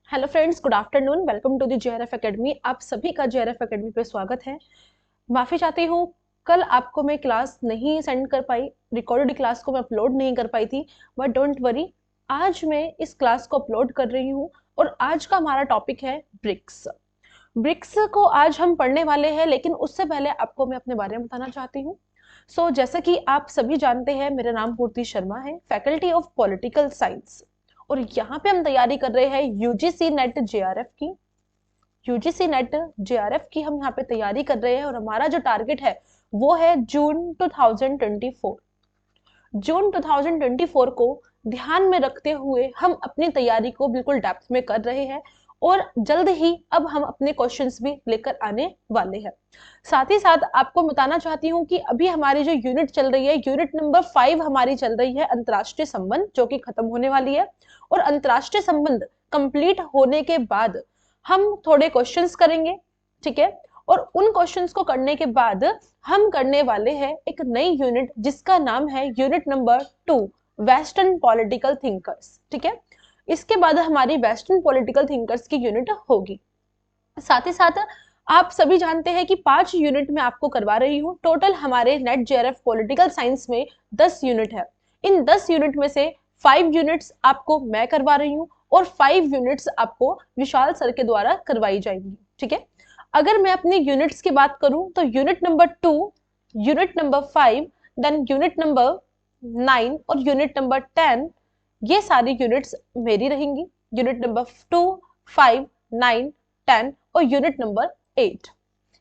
Hello friends, good afternoon. Welcome to the JRF academy. आप सभी का जेआरएफ एकेडमी पे स्वागत है। माफ़ी चाहती हूँ, कल आपको मैं क्लास नहीं सेंड कर पाई, रिकॉर्डेड क्लास को मैं अपलोड नहीं कर पाई थी, बट डोंट वरी, आज मैं इस क्लास को अपलोड कर रही हूँ और आज का हमारा टॉपिक है ब्रिक्स। ब्रिक्स को आज हम पढ़ने वाले हैं, लेकिन उससे पहले आपको मैं अपने बारे में बताना चाहती हूँ। जैसा कि आप सभी जानते हैं, मेरा नाम पूर्ति शर्मा है, फैकल्टी ऑफ पॉलिटिकल साइंस, और यहाँ पे हम तैयारी कर रहे हैं यूजीसी नेट जेआरएफ की। यूजीसी नेट जेआरएफ की हम यहाँ पे तैयारी कर रहे हैं और हमारा जो टारगेट है वो है जून 2024। जून 2024 को ध्यान में रखते हुए हम अपनी तैयारी को बिल्कुल डेप्थ में कर रहे हैं और जल्द ही अब हम अपने क्वेश्चंस भी लेकर आने वाले हैं। साथ ही साथ आपको बताना चाहती हूँ कि अभी हमारी जो यूनिट चल रही है, यूनिट नंबर 5 हमारी चल रही है अंतर्राष्ट्रीय संबंध, जो कि खत्म होने वाली है। और अंतर्राष्ट्रीय संबंध कंप्लीट होने के बाद हम थोड़े क्वेश्चंस करेंगे, ठीक है। और उन क्वेश्चंस को करने के बाद हम करने वाले हैं एक नई यूनिट जिसका नाम है unit number 2, western political thinkers, ठीक है। इसके बाद हमारी वेस्टर्न पॉलिटिकल थिंकर्स की यूनिट होगी। साथ ही साथ आप सभी जानते हैं कि 5 यूनिट में आपको करवा रही हूँ। टोटल हमारे नेट जेआरएफ पॉलिटिकल साइंस में 10 यूनिट है। इन 10 यूनिट में से 5 यूनिट्स आपको मैं करवा रही हूँ और 5 यूनिट्स आपको विशाल सर के द्वारा करवाई जाएंगी, ठीक है। अगर मैं अपनी यूनिट्स की बात करूं तो unit number 2, unit number 5, then unit number 9 और यूनिट नंबर 10, ये सारी यूनिट्स मेरी रहेंगी। यूनिट नंबर 2, 5, 9, 10 और यूनिट नंबर 8,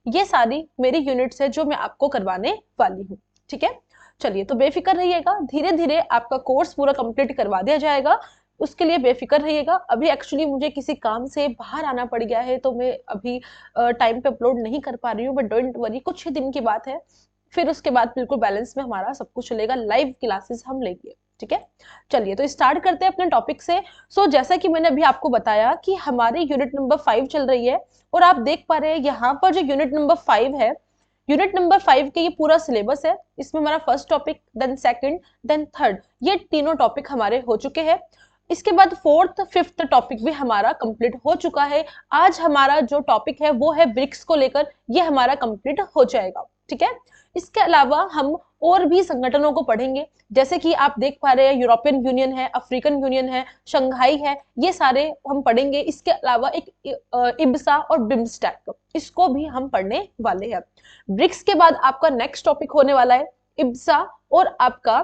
ये सारी मेरी यूनिट्स है जो मैं आपको करवाने वाली हूँ, ठीक है। चलिए, तो बेफिक्र रहिएगा, धीरे धीरे आपका कोर्स पूरा कंप्लीट करवा दिया जाएगा, उसके लिए बेफिक्र रहिएगा। अभी एक्चुअली मुझे किसी काम से बाहर आना पड़ गया है, तो मैं अभी टाइम पे अपलोड नहीं कर पा रही हूँ, बट डोंट वरी, कुछ ही दिन की बात है, फिर उसके बाद बिल्कुल बैलेंस में हमारा सब कुछ चलेगा, लाइव क्लासेस हम लेंगे, ठीक है। चलिए, तो स्टार्ट करते हैं अपने टॉपिक से। जैसा कि मैंने अभी आपको बताया कि हमारी यूनिट नंबर 5 चल रही है और आप देख पा रहे हैं यहाँ पर जो यूनिट नंबर 5 है, यूनिट नंबर 5 के ये पूरा सिलेबस है। इसमें हमारा first topic, then second, then third, ये तीनों टॉपिक हमारे हो चुके हैं। इसके बाद फोर्थ फिफ्थ टॉपिक भी हमारा कंप्लीट हो चुका है। आज हमारा जो टॉपिक है वो है ब्रिक्स को लेकर, ये हमारा कंप्लीट हो जाएगा, ठीक है। इसके अलावा हम और भी संगठनों को पढ़ेंगे, जैसे कि आप देख पा रहे हैं यूरोपियन यूनियन है, अफ्रीकन यूनियन है, शंघाई है, ये सारे हम पढ़ेंगे। इसके अलावा एक इब्सा और बिम्स्टेक, इसको भी हम पढ़ने वाले हैं। ब्रिक्स के बाद आपका नेक्स्ट टॉपिक होने वाला है इब्सा और आपका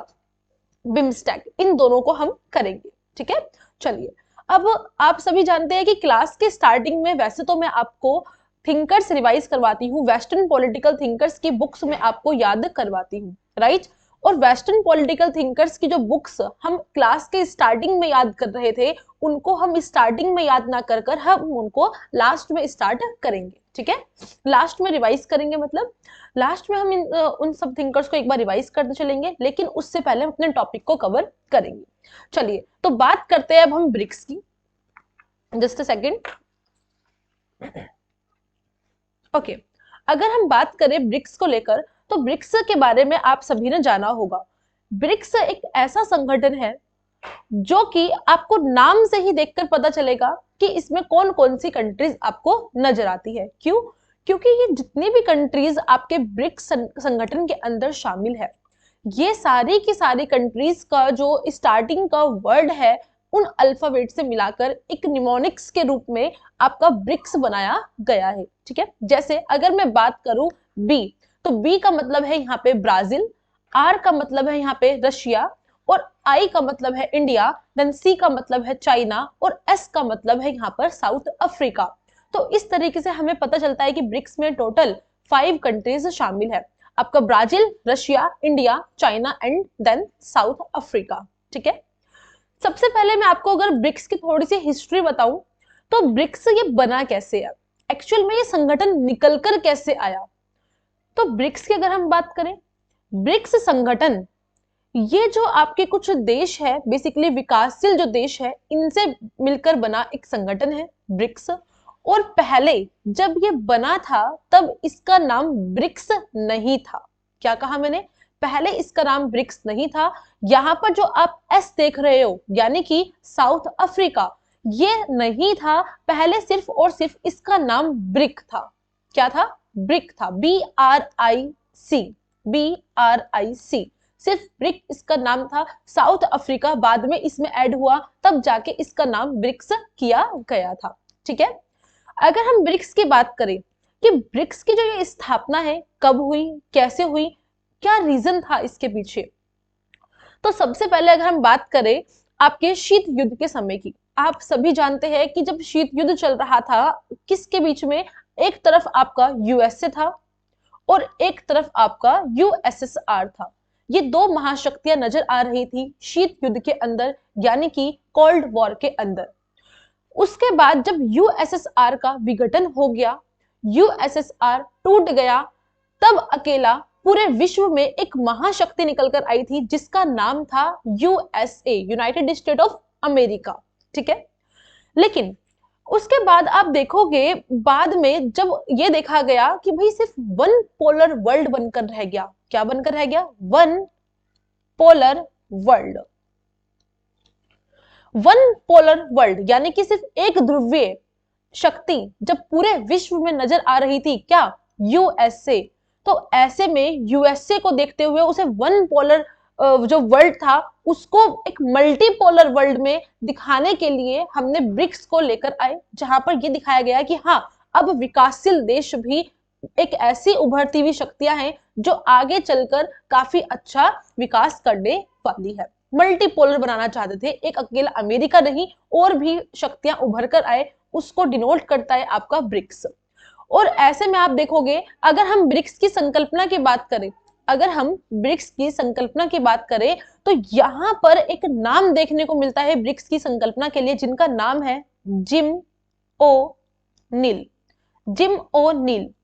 बिम्स्टेक, इन दोनों को हम करेंगे, ठीक है। चलिए, अब आप सभी जानते हैं कि क्लास के स्टार्टिंग में वैसे तो मैं आपको थिंकर्स रिवाइज करवाती हूँ, वेस्टर्न पॉलिटिकल थिंकर्स की बुक्स में आपको याद करवाती हूँ, राइट। और वेस्टर्न पॉलिटिकल थिंकर्स की जो बुक्स हम क्लास के स्टार्टिंग में याद कर रहे थे, उनको हम स्टार्टिंग में याद ना कर कर हम उनको लास्ट में स्टार्ट करेंगे, ठीक है। लास्ट में रिवाइज करेंगे, मतलब लास्ट में हम उन सब थिंकर्स को एक बार रिवाइज करते चलेंगे, लेकिन उससे पहले हम अपने टॉपिक को कवर करेंगे। चलिए, तो बात करते हैं अब हम ब्रिक्स की। Just a second. ओके, अगर हम बात करें ब्रिक्स को लेकर, तो ब्रिक्स के बारे में आप सभी ने जाना होगा। ब्रिक्स एक ऐसा संगठन है जो कि आपको नाम से ही देखकर पता चलेगा कि इसमें कौन कौन सी कंट्रीज आपको नजर आती है। क्यों? क्योंकि ये जितनी भी कंट्रीज आपके ब्रिक्स संगठन के अंदर शामिल है, ये सारी की सारी कंट्रीज का जो स्टार्टिंग का वर्ड है, उन अल्फाबेट से मिलाकर एक निमोनिक्स के रूप में आपका ब्रिक्स बनाया गया है, ठीक है। जैसे अगर मैं बात करूं बी, तो बी का मतलब है यहाँ पे ब्राजील, आर का मतलब है यहाँ पे रशिया, और आई का मतलब है इंडिया, देन सी का मतलब है चाइना, और एस का मतलब है यहाँ पर साउथ अफ्रीका। तो इस तरीके से हमें पता चलता है कि ब्रिक्स में टोटल 5 कंट्रीज शामिल है, आपका Brazil, Russia, India, China and then South Africa, ठीक है। सबसे पहले मैं आपको अगर ब्रिक्स की थोड़ी सी हिस्ट्री बताऊं, तो ब्रिक्स ये बना कैसे है, एक्चुअल में ये संगठन निकलकर कैसे आया। तो ब्रिक्स की अगर हम बात करें, ब्रिक्स संगठन ये जो आपके कुछ देश है, बेसिकली विकासशील जो देश है, इनसे मिलकर बना एक संगठन है ब्रिक्स। और पहले जब ये बना था तब इसका नाम ब्रिक्स नहीं था। क्या कहा मैंने? पहले इसका नाम ब्रिक्स नहीं था। यहां पर जो आप एस देख रहे हो, यानी कि साउथ अफ्रीका, ये नहीं था, पहले सिर्फ और सिर्फ इसका नाम ब्रिक था। क्या था? ब्रिक था, BRIC, BRIC, सिर्फ ब्रिक इसका नाम था। साउथ अफ्रीका बाद में इसमें ऐड हुआ, तब जाके इसका नाम ब्रिक्स किया गया था। ठीक है, अगर हम ब्रिक्स की बात करें कि ब्रिक्स की जो ये स्थापना है कब हुई, कैसे हुई, क्या रीजन था इसके पीछे, तो सबसे पहले अगर हम बात करें आपके शीत युद्ध के समय की, आप सभी जानते हैं कि जब शीत युद्ध चल रहा था, किसके बीच में, एक तरफ आपका यूएसए था और एक तरफ आपका यूएसएसआर था। ये दो महाशक्तियां नजर आ रही थी शीत युद्ध के अंदर, यानी कि कोल्ड वॉर के अंदर। उसके बाद जब यूएसएसआर का विघटन हो गया, यूएसएसआर टूट गया, तब अकेला पूरे विश्व में एक महाशक्ति निकलकर आई थी जिसका नाम था USA, United state of America. ठीक है, लेकिन उसके बाद आप देखोगे बाद में जब ये देखा गया कि भाई सिर्फ वन पोलर वर्ल्ड बनकर रह गया। क्या बनकर रह गया? One polar world. One polar world यानी कि सिर्फ एक ध्रुवीय शक्ति जब पूरे विश्व में नजर आ रही थी, क्या? यूएसए। तो ऐसे में यूएसए को देखते हुए उसे वन पोलर जो वर्ल्ड था उसको एक मल्टीपोलर वर्ल्ड में दिखाने के लिए हमने ब्रिक्स को लेकर आए, जहां पर यह दिखाया गया कि हाँ, अब विकासशील देश भी एक ऐसी उभरती हुई शक्तियां हैं जो आगे चलकर काफी अच्छा विकास करने वाली है। मल्टीपोलर बनाना चाहते थे, एक अकेला अमेरिका नहीं, और भी शक्तियां उभर कर आए, उसको डिनोट करता है आपका ब्रिक्स। और ऐसे में आप देखोगे, अगर हम ब्रिक्स की संकल्पना की बात करें, अगर हम ब्रिक्स की संकल्पना की बात करें तो यहां पर एक नाम देखने को मिलता है ब्रिक्स की संकल्पना के लिए, जिनका नाम है जिम ओ नील। जिम ओ नील,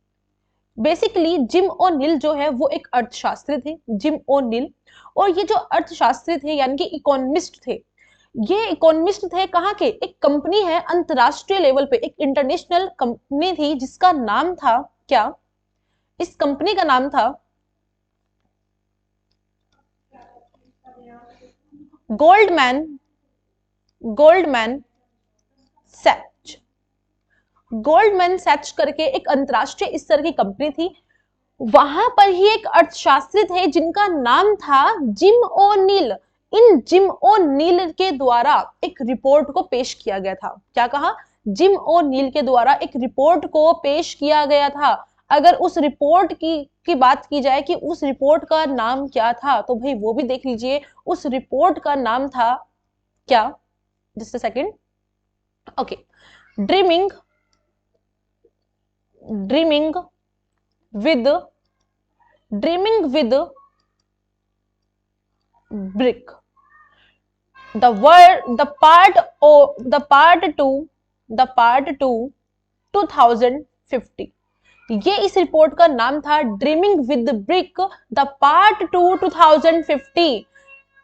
बेसिकली जिम ओ नील जो है वो एक अर्थशास्त्री थे, जिम ओ नील। और ये जो अर्थशास्त्री थे यानी कि इकोनॉमिस्ट थे, ये इकोनॉमिस्ट थे कहाँ के? एक कंपनी है अंतरराष्ट्रीय लेवल पे, एक इंटरनेशनल कंपनी थी जिसका नाम था क्या? इस कंपनी का नाम था गोल्डमैन सैच। गोल्डमैन सैच करके एक अंतरराष्ट्रीय स्तर की कंपनी थी। वहां पर ही एक अर्थशास्त्री थे जिनका नाम था जिम ओ नील। इन जिम ओ नील के द्वारा एक रिपोर्ट को पेश किया गया था। क्या कहा? जिम ओ नील के द्वारा एक रिपोर्ट को पेश किया गया था। अगर उस रिपोर्ट की बात की जाए कि उस रिपोर्ट का नाम क्या था, तो भाई वो भी देख लीजिए। उस रिपोर्ट का नाम था क्या? Just a second. Okay, dreaming with brick, the part two 2050। ये इस रिपोर्ट का नाम था dreaming with brick the part 2 2050।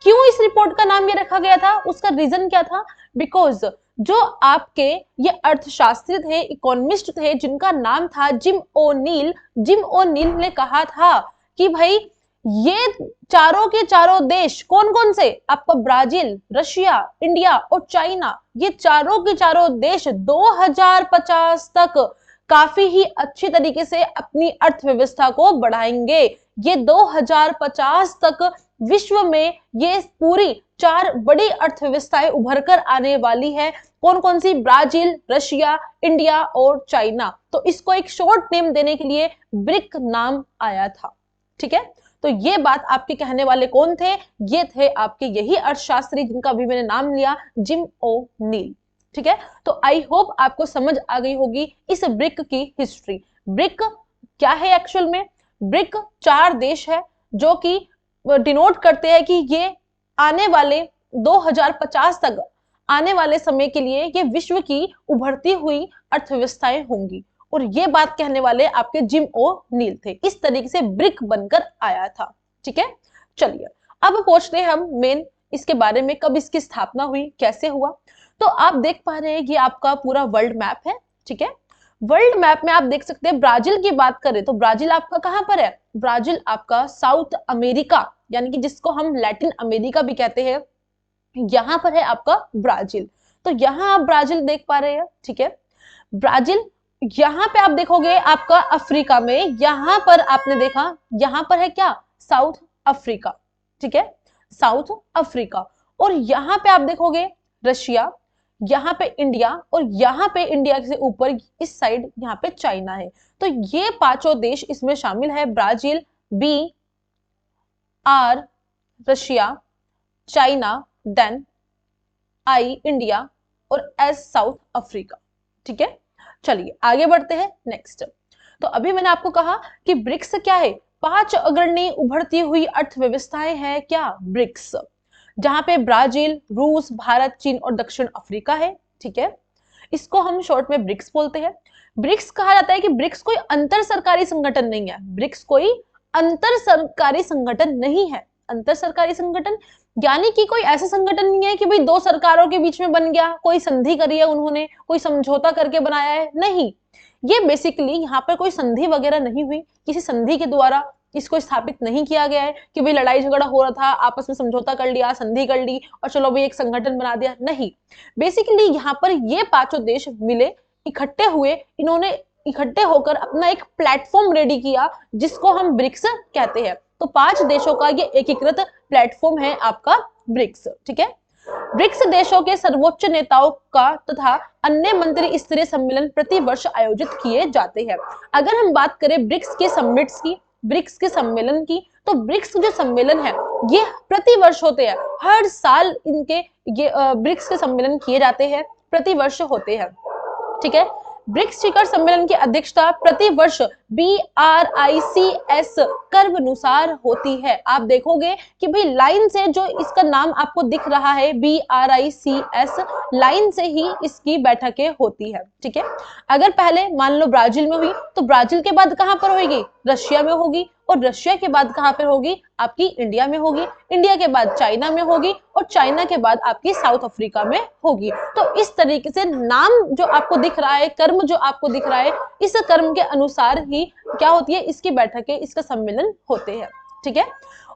क्यों इस रिपोर्ट का नाम ये रखा गया था? उसका रीजन क्या था? बिकॉज जो आपके ये अर्थशास्त्री थे, इकोनॉमिस्ट थे, जिनका नाम था जिम ओ नील ने कहा था कि भाई ये चारों के चारों देश कौन कौन से? आपका ब्राजील, रशिया, इंडिया और चाइना, ये चारों के चारों देश 2050 तक काफी ही अच्छी तरीके से अपनी अर्थव्यवस्था को बढ़ाएंगे। ये 2050 तक विश्व में ये पूरी 4 बड़ी अर्थव्यवस्थाएं उभर कर आने वाली है। कौन कौन सी? ब्राजील, रशिया, इंडिया और चाइना। तो इसको एक शॉर्ट नेम देने के लिए ब्रिक नाम आया था। ठीक है, तो ये बात आपके कहने वाले कौन थे? ये थे आपके यही अर्थशास्त्री जिनका भी मैंने नाम लिया, जिम ओ नील। ठीक है, तो आई होप आपको समझ आ गई होगी इस ब्रिक की हिस्ट्री। ब्रिक क्या है एक्चुअल में? ब्रिक 4 देश है जो कि डिनोट करते हैं कि ये आने वाले 2050 तक आने वाले समय के लिए ये विश्व की उभरती हुई अर्थव्यवस्थाएं होंगी। और ये बात कहने वाले आपके जिम ओ नील थे। इस तरीके से ब्रिक बनकर आया था। ठीक है, चलिए अब पूछते हैं हम मेन इसके बारे में, कब इसकी स्थापना हुई, कैसे हुआ। तो आप देख पा रहे हैं ये आपका पूरा वर्ल्ड मैप है। ठीक है, वर्ल्ड मैप में आप देख सकते हैं ब्राजील की बात करें तो ब्राजील आपका कहां पर है? ब्राजील आपका साउथ अमेरिका यानी कि जिसको हम लैटिन अमेरिका भी कहते हैं, यहां पर है आपका ब्राजील। तो यहाँ आप ब्राजील देख पा रहे हैं, ठीक है, ब्राजील। यहाँ पे आप देखोगे आपका अफ्रीका में, यहाँ पर आपने देखा, यहाँ पर है क्या, साउथ अफ्रीका, ठीक है, साउथ अफ्रीका। और यहाँ पे आप देखोगे रशिया, यहाँ पे इंडिया, और यहाँ पे इंडिया से ऊपर इस साइड यहाँ पे चाइना है। तो ये पांचों देश इसमें शामिल है, Brazil, B R Russia, China, then I India, और एस साउथ अफ्रीका, ठीक है। चलिए आगे बढ़ते हैं नेक्स्ट। तो अभी मैंने आपको कहा कि ब्रिक्स क्या है, 5 अग्रणी उभरती हुई अर्थव्यवस्थाएं हैं क्या, ब्रिक्स, जहां पे ब्राजील, रूस, भारत, चीन और दक्षिण अफ्रीका है, ठीक है। इसको हम शॉर्ट में ब्रिक्स बोलते हैं। ब्रिक्स कहा जाता है कि ब्रिक्स कोई अंतर सरकारी संगठन नहीं है, ब्रिक्स कोई अंतर सरकारी संगठन नहीं है। अंतर सरकारी संगठन यानी कि कोई ऐसा संगठन नहीं है कि भाई दो सरकारों के बीच में बन गया, कोई संधि करी है उन्होंने, कोई समझौता करके बनाया है, नहीं। ये बेसिकली यहाँ पर कोई संधि वगैरह नहीं हुई, किसी संधि के द्वारा इसको स्थापित नहीं किया गया है कि भाई लड़ाई झगड़ा हो रहा था, आपस में समझौता कर लिया, संधि कर ली और चलो भाई एक संगठन बना दिया, नहीं। बेसिकली यहाँ पर ये पांचों देश मिले, इकट्ठे हुए, इन्होंने इकट्ठे होकर अपना एक प्लेटफॉर्म रेडी किया जिसको हम ब्रिक्स कहते हैं। तो 5 देशों का ये एकीकृत प्लेटफॉर्म है आपका ब्रिक्स, ठीक है। ब्रिक्स देशों के सर्वोच्च नेताओं का तथा अन्य मंत्री स्तरीय सम्मेलन प्रति वर्ष आयोजित किए जाते हैं। अगर हम बात करें ब्रिक्स के समिट्स की, ब्रिक्स के सम्मेलन की, तो ब्रिक्स जो सम्मेलन है ये प्रति वर्ष होते हैं, हर साल इनके ये ब्रिक्स के सम्मेलन किए जाते हैं, प्रति वर्ष होते हैं, ठीक है। ब्रिक्स शिखर सम्मेलन की अध्यक्षता प्रति वर्ष BRICS कर्वानुसार होती है। आप देखोगे कि भाई लाइन से जो इसका नाम आपको दिख रहा है BRICS, लाइन से ही इसकी बैठकें होती है, ठीक है। अगर पहले मान लो ब्राजील में हुई तो ब्राजील के बाद कहां पर होगी, रशिया में होगी, और रशिया के बाद कहां पर होगी, आपकी इंडिया में होगी, इंडिया के बाद चाइना में होगी, और चाइना के बाद आपकी साउथ अफ्रीका में होगी। तो इस तरीके से नाम जो आपको दिख रहा है, कर्म जो आपको दिख रहा है, इस कर्म के अनुसार ही क्या होती है, इसकी बैठकें, इसका सम्मेलन होते हैं, ठीक है।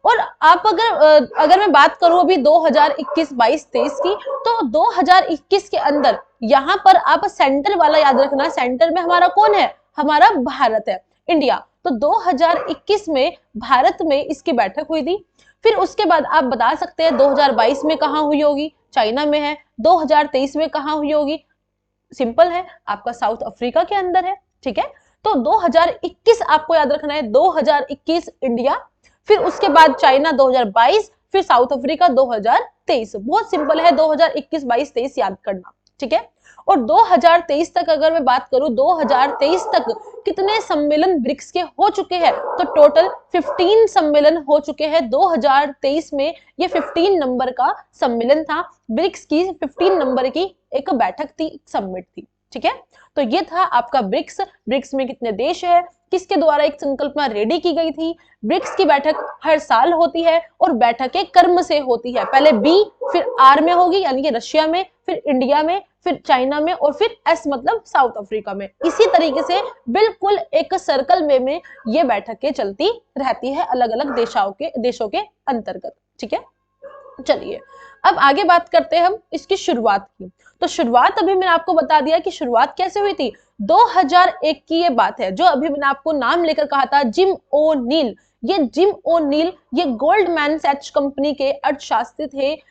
और आप अगर मैं बात करूं अभी 2021, 22, 23 की, तो 2021 के अंदर यहाँ पर आप सेंटर वाला याद रखना, सेंटर में हमारा कौन है, हमारा भारत है, इंडिया। तो 2021 में भारत में इसकी बैठक हुई थी। फिर उसके बाद आप बता सकते हैं 2022 में कहां हुई होगी, चाइना में है। 2023 में कहां हुई होगी, सिंपल है, आपका साउथ अफ्रीका के अंदर है, ठीक है। तो 2021 आपको याद रखना है, 2021 इंडिया, फिर उसके बाद चाइना 2022, फिर साउथ अफ्रीका 2023। बहुत सिंपल है, 2021, 22, 23 याद करना, ठीक है। और 2023 तक अगर मैं बात करूं, 2023 तक कितने सम्मेलन ब्रिक्स के हो चुके हैं, तो टोटल 15 सम्मेलन हो चुके हैं। 2023 में ये 15 नंबर का सम्मेलन था, ब्रिक्स की 15 नंबर की एक बैठक थी, समिट थी, ठीक है। तो ये था आपका ब्रिक्स। ब्रिक्स में कितने देश है, किसके द्वारा एक संकल्पना रेडी की गई थी। ब्रिक्स की बैठक हर साल होती है और बैठकें कर्म से होती है, पहले बी फिर आर में होगी यानी कि रशिया में, फिर इंडिया में, फिर चाइना में, और फिर एस मतलब साउथ अफ्रीका में। इसी तरीके से बिल्कुल एक सर्कल में ये बैठकें चलती रहती है अलग अलग देशों के अंतर्गत, ठीक है। चलिए अब आगे बात करते हैं हम इसकी शुरुआत की। तो शुरुआत अभी मैंने आपको बता दिया कि शुरुआत कैसे हुई थी। 2001 की ये बात है, जो अभी मैंने आपको नाम लेकर कहा था, जिम ओ नील। ये जिम ओ नील ये गोल्डमैन सैच्स कंपनी के अर्थशास्त्री थे।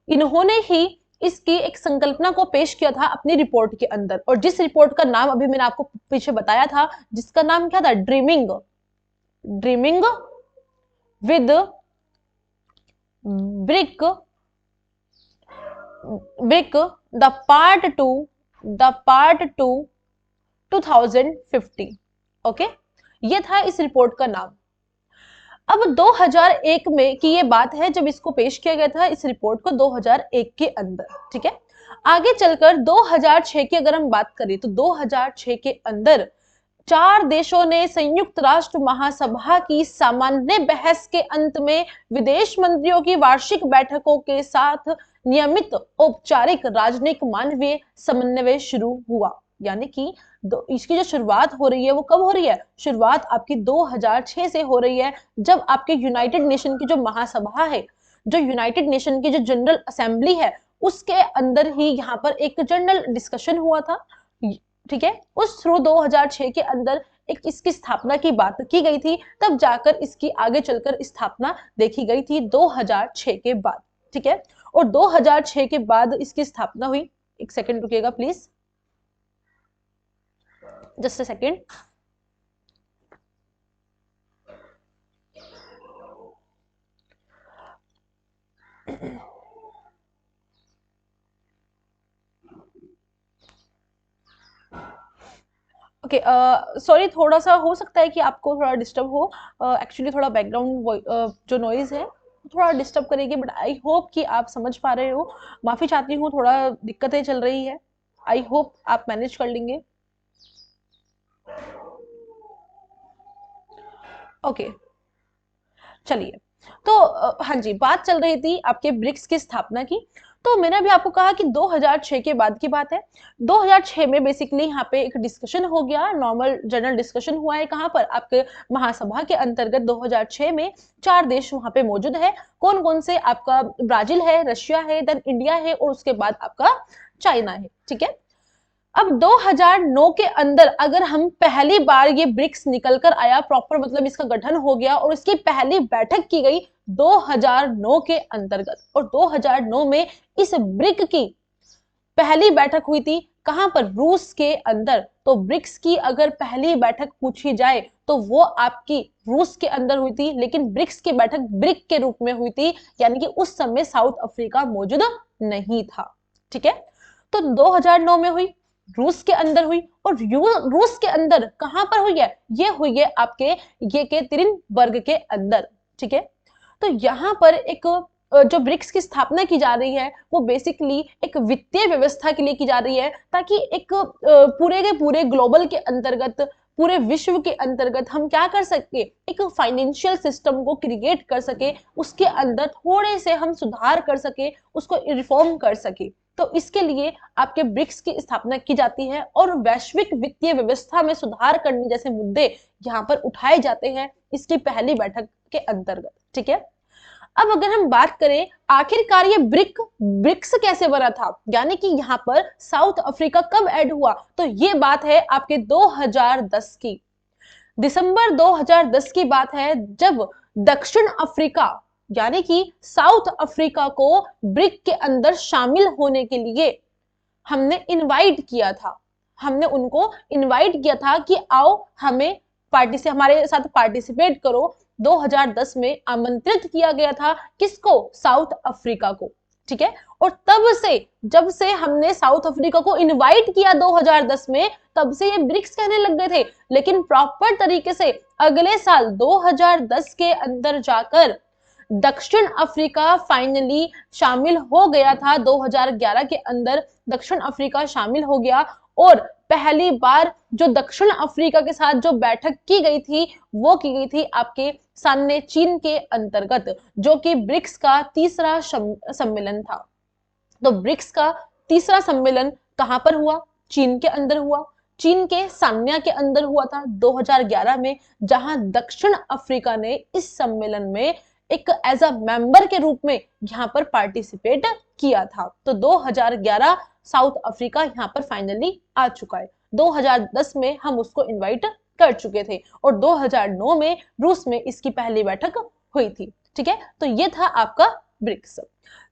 इन्होंने ही इसकी एक संकल्पना को पेश किया था अपनी रिपोर्ट के अंदर, और जिस रिपोर्ट का नाम अभी मैंने आपको पीछे बताया था, जिसका नाम क्या था, dreaming with brick the part two 2050। Okay, ये था इस रिपोर्ट का नाम। अब 2001 में की ये बात है जब इसको पेश किया गया था इस रिपोर्ट को, 2001 के अंदर, ठीक है। आगे चलकर 2006 की अगर हम बात करें तो 2006 के अंदर 4 देशों ने संयुक्त राष्ट्र महासभा की सामान्य बहस के अंत में विदेश मंत्रियों की वार्षिक बैठकों के साथ नियमित औपचारिक राजनयिक मानवीय समन्वय शुरू हुआ। यानी कि इसकी जो शुरुआत हो रही है वो कब हो रही है, शुरुआत आपकी 2006 से हो रही है, जब आपके यूनाइटेड नेशन की जो महासभा है, जो यूनाइटेड नेशन की जो जनरल असेंबली है, उसके अंदर ही यहाँ पर एक जनरल डिस्कशन हुआ था, ठीक है। उस थ्रू 2006 के अंदर एक इसकी स्थापना की बात की गई थी, तब जाकर इसकी आगे चलकर स्थापना देखी गई थी 2006 के बाद, ठीक है। और 2006 के बाद इसकी स्थापना हुई। एक सेकंड रुकिएगा please, just a second. Okay, sorry, थोड़ा सा हो सकता है कि आपको थोड़ा डिस्टर्ब हो, एक्चुअली थोड़ा बैकग्राउंड जो नॉइज है थोड़ा डिस्टर्ब करेगी, बट आई होप कि आप समझ पा रहे हो। माफी चाहती हूँ, थोड़ा दिक्कतें चल रही है, आई होप आप मैनेज कर लेंगे। ओके, चलिए। तो हाँ जी, बात चल रही थी आपके ब्रिक्स की स्थापना की। तो मैंने अभी आपको कहा कि 2006 के बाद की बात है। 2006 में बेसिकली यहाँ पे एक डिस्कशन हो गया, नॉर्मल जनरल डिस्कशन हुआ है। कहाँ पर? आपके महासभा के अंतर्गत 2006 में 4 देश वहां पे मौजूद है। कौन कौन से? आपका ब्राजील है, रशिया है, देन इंडिया है, और उसके बाद आपका चाइना है, ठीक है। अब 2009 के अंदर अगर हम पहली बार ये ब्रिक्स निकल कर आया प्रॉपर, मतलब इसका गठन हो गया और इसकी पहली बैठक की गई 2009 के अंतर्गत। और 2009 में इस ब्रिक की पहली बैठक हुई थी कहां पर? रूस के अंदर। तो ब्रिक्स की अगर पहली बैठक पूछी जाए तो वो आपकी रूस के अंदर हुई थी, लेकिन ब्रिक्स की बैठक ब्रिक के रूप में हुई थी, यानी कि उस समय साउथ अफ्रीका मौजूद नहीं था, ठीक है। तो 2009 में हुई, रूस के अंदर हुई, और रूस के अंदर कहां पर हुई है? ये हुई है आपके ये के तिरिनबर्ग के अंदर, ठीक है। तो यहां पर एक जो ब्रिक्स की स्थापना की जा रही है वो बेसिकली एक वित्तीय व्यवस्था के लिए की जा रही है, ताकि एक पूरे के पूरे ग्लोबल के अंतर्गत, पूरे विश्व के अंतर्गत हम क्या कर सके? एक फाइनेंशियल सिस्टम को क्रिएट कर सके, उसके अंदर थोड़े से हम सुधार कर सके, उसको रिफॉर्म कर सके। तो इसके लिए आपके ब्रिक्स की स्थापना की जाती है और वैश्विक वित्तीय व्यवस्था में सुधार करने जैसे मुद्दे यहाँ पर उठाए जाते हैं इसकी पहली बैठक के अंतर्गत, ठीक है। अब अगर हम बात करें आखिरकार ये ब्रिक्स कैसे बना था, यानी कि यहाँ पर साउथ अफ्रीका कब ऐड हुआ, तो ये बात है आपके 2010 की, दिसंबर 2010 की बात है, जब दक्षिण अफ्रीका यानी कि साउथ अफ्रीका को ब्रिक के अंदर शामिल होने के लिए हमने इनवाइट किया था। हमने उनको इनवाइट किया था कि आओ हमें हमारे साथ पार्टिसिपेट करो। 2010 में आमंत्रित किया गया था किसको? साउथ अफ्रीका को, ठीक है। और तब से, जब से हमने साउथ अफ्रीका को इनवाइट किया 2010 में, तब से ये ब्रिक्स कहने लग गए थे। लेकिन प्रॉपर तरीके से अगले साल 2010 के अंदर जाकर दक्षिण अफ्रीका फाइनली शामिल हो गया था। 2011 के अंदर दक्षिण अफ्रीका शामिल हो गया, और पहली बार जो दक्षिण अफ्रीका के साथ जो बैठक की गई थी वो की गई थी आपके सामने चीन के अंतर्गत, जो कि ब्रिक्स का तीसरा सम्मेलन था। तो ब्रिक्स का तीसरा सम्मेलन कहां पर हुआ? चीन के अंदर हुआ। चीन के सान्या के अंदर हुआ था 2011 में, जहां दक्षिण अफ्रीका ने इस सम्मेलन में एक एज अ मेंबर के रूप में यहां पर पार्टिसिपेट किया था। तो 2011 साउथ अफ्रीका यहां पर फाइनली आ चुका है। 2010 में हम उसको इनवाइट कर चुके थे, और 2009 में रूस में इसकी पहली बैठक हुई थी, ठीक है। तो ये था आपका ब्रिक्स।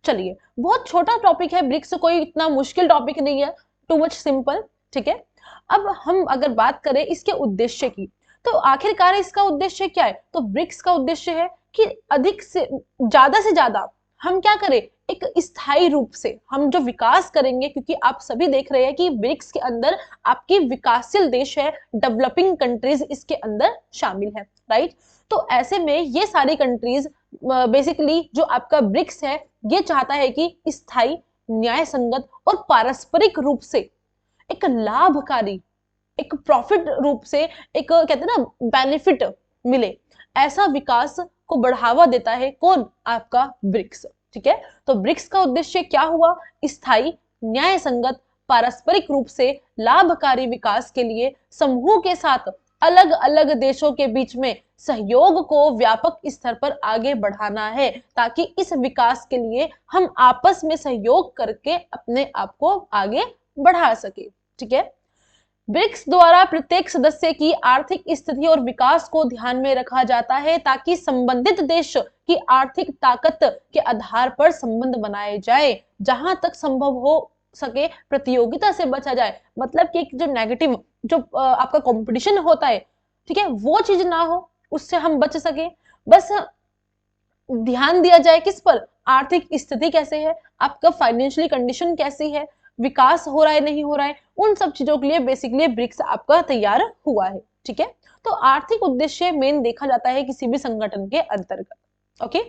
चलिए, बहुत छोटा टॉपिक है ब्रिक्स, कोई इतना मुश्किल टॉपिक नहीं है, टू मच सिंपल, ठीक है। अब हम अगर बात करें इसके उद्देश्य की, तो आखिरकार इसका उद्देश्य क्या है? तो ब्रिक्स का उद्देश्य है कि अधिक से ज्यादा हम क्या करें? एक स्थायी रूप से हम जो विकास करेंगे, क्योंकि आप सभी देख रहे हैं कि ब्रिक्स के अंदर आपकी विकासशील देश है, डेवलपिंग कंट्रीज इसके अंदर शामिल है, राइट। तो ऐसे में ये सारी कंट्रीज बेसिकली जो आपका ब्रिक्स है ये चाहता है कि स्थायी, न्याय संगत और पारस्परिक रूप से एक लाभकारी, एक प्रॉफिट रूप से, एक कहते हैं ना बेनिफिट मिले, ऐसा विकास को बढ़ावा देता है कौन? आपका ब्रिक्स, ठीक है। तो ब्रिक्स का उद्देश्य क्या हुआ? स्थायी, न्याय संगत, पारस्परिक रूप से लाभकारी विकास के लिए समूह के साथ अलग अलग देशों के बीच में सहयोग को व्यापक स्तर पर आगे बढ़ाना है, ताकि इस विकास के लिए हम आपस में सहयोग करके अपने आप को आगे बढ़ा सके। ठीक है, ब्रिक्स द्वारा प्रत्येक सदस्य की आर्थिक स्थिति और विकास को ध्यान में रखा जाता है, ताकि संबंधित देश की आर्थिक ताकत के आधार पर संबंध बनाए जाए। जहां तक संभव हो सके प्रतियोगिता से बचा जाए, मतलब कि जो नेगेटिव जो आपका कंपटीशन होता है, ठीक है, वो चीज ना हो, उससे हम बच सके। बस ध्यान दिया जाए किस पर, आर्थिक स्थिति कैसे है, आपका फाइनेंशियली कंडीशन कैसी है, विकास हो रहा है नहीं हो रहा है, उन सब चीजों के लिए बेसिकली ब्रिक्स आपका तैयार हुआ है। ठीक है, तो आर्थिक उद्देश्य मेन देखा जाता है किसी भी संगठन के अंतर्गत। ओके,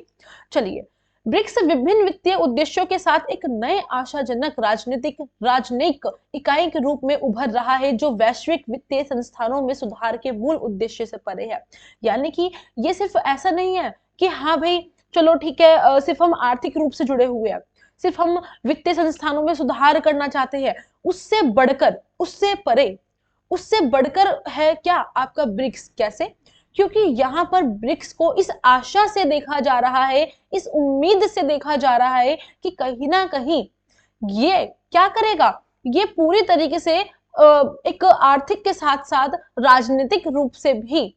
चलिए, ब्रिक्स विभिन्न वित्तीय उद्देश्यों के साथ एक नए आशाजनक राजनयिक इकाई के रूप में उभर रहा है, जो वैश्विक वित्तीय संस्थानों में सुधार के मूल उद्देश्य से परे है। यानी कि ये सिर्फ ऐसा नहीं है कि हाँ भाई चलो ठीक है, सिर्फ हम आर्थिक रूप से जुड़े हुए हैं, सिर्फ हम वित्तीय संस्थानों में सुधार करना चाहते हैं, उससे बढ़कर, उससे परे, उससे बढ़कर है क्या आपका ब्रिक्स। कैसे? क्योंकि यहाँ पर ब्रिक्स को इस आशा से देखा जा रहा है, इस उम्मीद से देखा जा रहा है कि कहीं ना कहीं ये क्या करेगा, ये पूरी तरीके से एक आर्थिक के साथ साथ राजनीतिक रूप से भी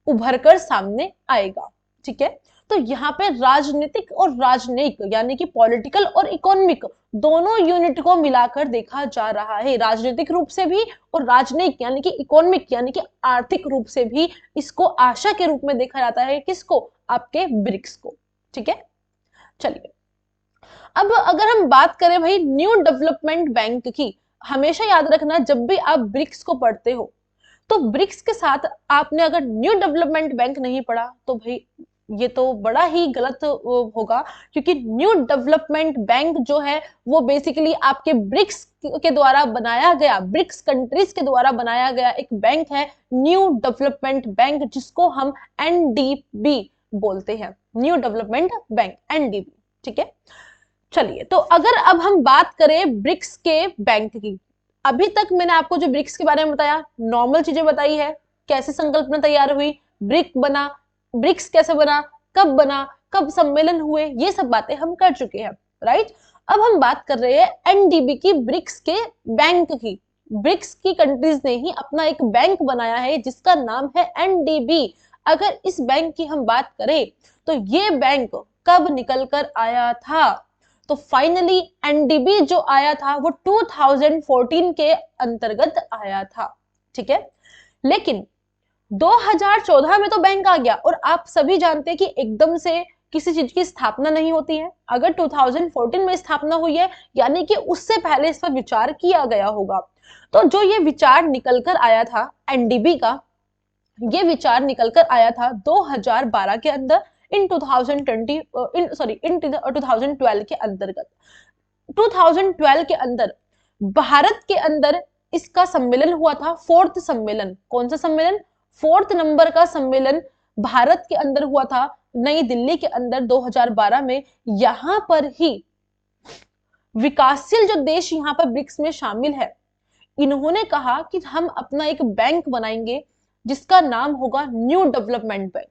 उभरकर सामने आएगा। ठीक है, तो यहाँ पे राजनीतिक और राजनयिक यानी कि पॉलिटिकल और इकोनॉमिक दोनों यूनिट को मिलाकर देखा जा रहा है, राजनीतिक रूप से भी और राजनयिक यानी कि इकोनॉमिक यानी कि आर्थिक रूप से भी इसको आशा के रूप में देखा जाता है। किसको? आपके ब्रिक्स को। ठीक है, चलिए, अब अगर हम बात करें भाई न्यू डेवलपमेंट बैंक की, हमेशा याद रखना जब भी आप ब्रिक्स को पढ़ते हो तो ब्रिक्स के साथ आपने अगर न्यू डेवलपमेंट बैंक नहीं पढ़ा तो भाई ये तो बड़ा ही गलत होगा, क्योंकि न्यू डेवलपमेंट बैंक जो है वो बेसिकली आपके ब्रिक्स के द्वारा बनाया गया, ब्रिक्स कंट्रीज के द्वारा बनाया गया एक बैंक है, न्यू डेवलपमेंट बैंक, जिसको हम एनडीबी बोलते हैं, न्यू डेवलपमेंट बैंक, एनडीबी। ठीक है, चलिए, तो अगर अब हम बात करें ब्रिक्स के बैंक की, अभी तक मैंने आपको जो ब्रिक्स के बारे में बताया, नॉर्मल चीजें बताई है, कैसे संकल्पना तैयार हुई, ब्रिक बना, ब्रिक्स कैसे बना, कब सम्मेलन हुए, ये सब बातें हम कर चुके हैं, राइट। अब हम बात कर रहे हैं एनडीबी की, ब्रिक्स के बैंक की। ब्रिक्स की कंट्रीज ने ही अपना एक बैंक बनाया है जिसका नाम है एनडीबी। अगर इस बैंक की हम बात करें तो ये बैंक कब निकल कर आया था, तो फाइनली एनडीबी जो आया था वो 2014 के अंतर्गत आया था। ठीक है, लेकिन 2014 में तो बैंक आ गया, और आप सभी जानते हैं कि एकदम से किसी चीज की स्थापना नहीं होती है। अगर 2014 में स्थापना हुई है यानी कि उससे पहले इस पर विचार किया गया होगा। तो जो ये विचार निकल कर आया था एनडीबी का, ये विचार निकल कर आया था 2012 के अंदर, इन 2012 के अंतर्गत। 2012 के अंदर भारत के अंदर इसका सम्मेलन हुआ था, 4th सम्मेलन। कौन सा सम्मेलन? 4th नंबर का सम्मेलन भारत के अंदर हुआ था, नई दिल्ली के अंदर 2012 में। यहां पर ही विकासशील जो देश यहां पर ब्रिक्स में शामिल है, इन्होंने कहा कि हम अपना एक बैंक बनाएंगे जिसका नाम होगा न्यू डेवलपमेंट बैंक।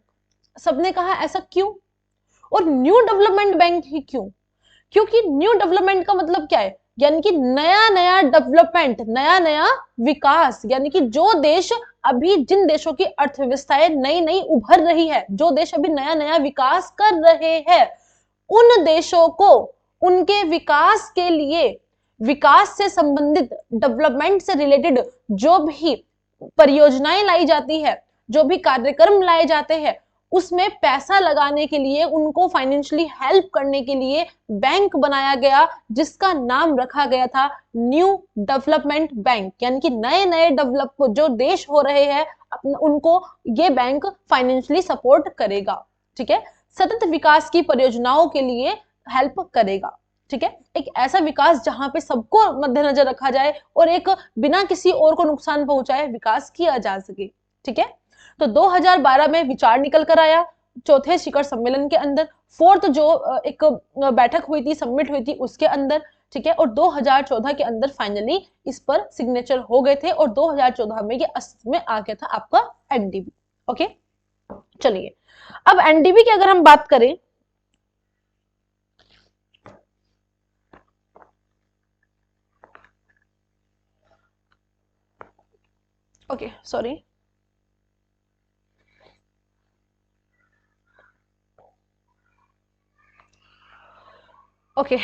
सबने कहा ऐसा क्यों, और न्यू डेवलपमेंट बैंक ही क्यों? क्योंकि न्यू डेवलपमेंट का मतलब क्या है, यानी कि नया नया डेवलपमेंट, नया नया विकास, यानी कि जो देश अभी, जिन देशों की अर्थव्यवस्थाएं नई नई उभर रही है, जो देश अभी नया नया विकास कर रहे हैं, उन देशों को उनके विकास के लिए, विकास से संबंधित, डेवलपमेंट से रिलेटेड जो भी परियोजनाएं लाई जाती है, जो भी कार्यक्रम लाए जाते हैं, उसमें पैसा लगाने के लिए, उनको फाइनेंशियली हेल्प करने के लिए बैंक बनाया गया, जिसका नाम रखा गया था न्यू डेवलपमेंट बैंक। यानी कि नए नए डेवलप जो देश हो रहे हैं उनको ये बैंक फाइनेंशियली सपोर्ट करेगा। ठीक है, सतत विकास की परियोजनाओं के लिए हेल्प करेगा। ठीक है, एक ऐसा विकास जहां पे सबको मद्देनजर रखा जाए और एक बिना किसी और को नुकसान पहुंचाए विकास किया जा सके। ठीक है, तो 2012 में विचार निकल कर आया 4थे शिखर सम्मेलन के अंदर, 4th जो एक बैठक हुई थी, समिट हुई थी, उसके अंदर। ठीक है, और 2014 के अंदर फाइनली इस पर सिग्नेचर हो गए थे, और 2014 में ये अस्तित्व में आ गया था आपका एनडीबी। ओके, चलिए, अब एनडीबी की अगर हम बात करें, ओके सॉरी, ओके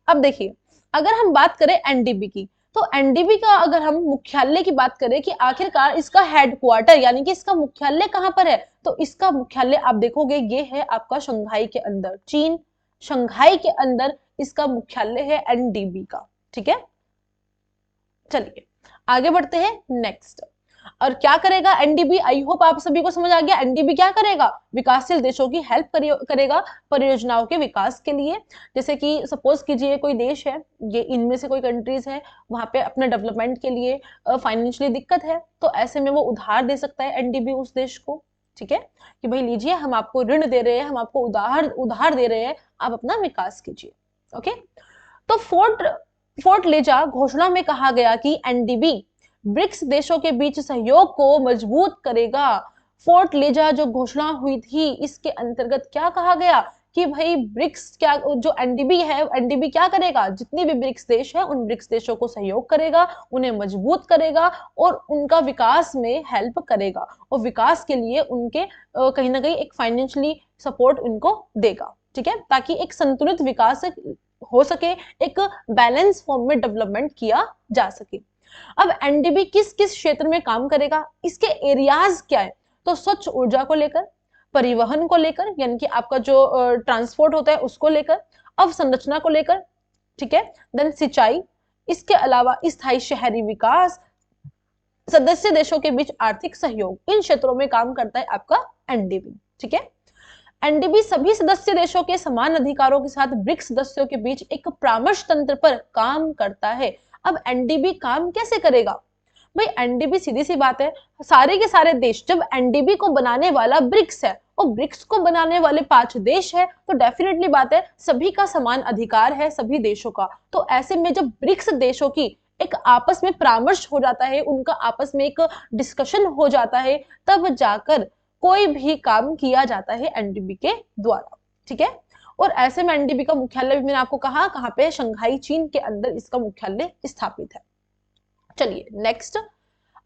अब देखिए, अगर हम बात करें एनडीबी की, तो एनडीबी का अगर हम मुख्यालय की बात करें कि आखिरकार इसका हेडक्वार्टर यानी कि इसका मुख्यालय कहां पर है, तो इसका मुख्यालय आप देखोगे ये है आपका शंघाई के अंदर, चीन शंघाई के अंदर इसका मुख्यालय है एनडीबी का। ठीक है, चलिए आगे बढ़ते हैं नेक्स्ट। और क्या करेगा एनडीबी, आई होप आप सभी को समझ आ गया एनडीबी क्या करेगा, विकासशील देशों की हेल्प करेगा परियोजनाओं के विकास के लिए। जैसे कि सपोज कीजिए कोई देश है, ये इनमें से कोई कंट्रीज है, वहां पे अपने डेवलपमेंट के लिए फाइनेंशियली दिक्कत है, तो ऐसे में वो उधार दे सकता है एनडीबी उस देश को। ठीक है, कि भाई लीजिए हम आपको ऋण दे रहे हैं, हम आपको उधार दे रहे हैं, आप अपना विकास कीजिए। ओके, तो फोर्ट लेजा घोषणा में कहा गया कि एनडीबी ब्रिक्स देशों के बीच सहयोग को मजबूत करेगा। फोर्ट लेजा जो घोषणा हुई थी, इसके अंतर्गत क्या कहा गया कि भाई ब्रिक्स क्या, जो एनडीबी है, एनडीबी क्या करेगा, जितने भी ब्रिक्स देश है उन ब्रिक्स देशों को सहयोग करेगा, उन्हें मजबूत करेगा और उनका विकास में हेल्प करेगा, और विकास के लिए उनके कहीं ना कहीं एक फाइनेंशियली सपोर्ट उनको देगा। ठीक है, ताकि एक संतुलित विकास हो सके, एक बैलेंस फॉर्म में डेवलपमेंट किया जा सके। अब एनडीबी किस किस क्षेत्र में काम करेगा, इसके एरियाज क्या है, तो स्वच्छ ऊर्जा को लेकर, परिवहन को लेकर यानी कि आपका जो ट्रांसपोर्ट होता है उसको लेकर, अवसंरचना को लेकर, ठीक है, देन सिंचाई, इसके अलावा स्थायी शहरी विकास, सदस्य देशों के बीच आर्थिक सहयोग, इन क्षेत्रों में काम करता है आपका एनडीबी। ठीक है, एनडीबी सभी सदस्य देशों के समान अधिकारों के साथ ब्रिक्स सदस्यों के बीच एक परामर्श तंत्र पर काम करता है। अब एनडीबी काम कैसे करेगा, भाई एनडीबी सीधी सी बात है, सारे के सारे देश, जब एनडीबी को बनाने वाला ब्रिक्स है और ब्रिक्स को बनाने वाले 5 देश है, तो डेफिनेटली बात है सभी का समान अधिकार है सभी देशों का। तो ऐसे में जब ब्रिक्स देशों की एक आपस में परामर्श हो जाता है, उनका आपस में एक डिस्कशन हो जाता है, तब जाकर कोई भी काम किया जाता है एनडीबी के द्वारा। ठीक है, और ऐसे में एनडीबी का मुख्यालय भी मैंने आपको कहा कहां पे, शंघाई चीन के अंदर इसका मुख्यालय स्थापित है। चलिए नेक्स्ट,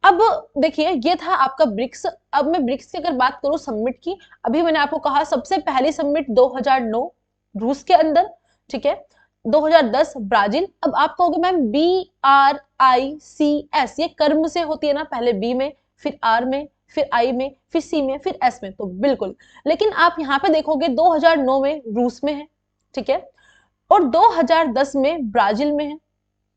अब देखिए ये था आपका ब्रिक्स। अब मैं ब्रिक्स की अगर बात करूं समिट की, अभी मैंने आपको कहा सबसे पहली समिट 2009 रूस के अंदर, ठीक है, 2010 ब्राजील। अब आप कहोगे मैम BRICS ये कर्म से होती है ना, पहले बी में, फिर आर में, फिर आई में, फिर सी में, फिर एस में, तो बिल्कुल, लेकिन आप यहाँ पे देखोगे 2009 में रूस में है, ठीक है, और 2010 में ब्राजील में है।